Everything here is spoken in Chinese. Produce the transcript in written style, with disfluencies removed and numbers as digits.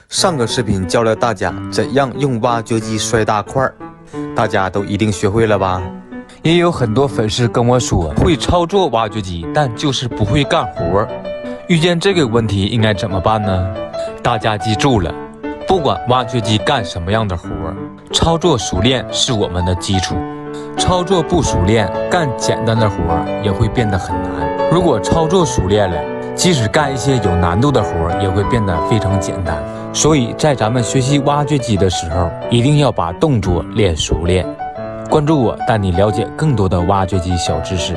上个视频教了大家怎样用挖掘机摔大块，大家都一定学会了吧？也有很多粉丝跟我说会操作挖掘机，但就是不会干活。遇见这个问题应该怎么办呢？大家记住了，不管挖掘机干什么样的活，操作熟练是我们的基础。操作不熟练，干简单的活也会变得很难。如果操作熟练了，即使干一些有难度的活也会变得非常简单。所以在咱们学习挖掘机的时候，一定要把动作练熟练。关注我，带你了解更多的挖掘机小知识。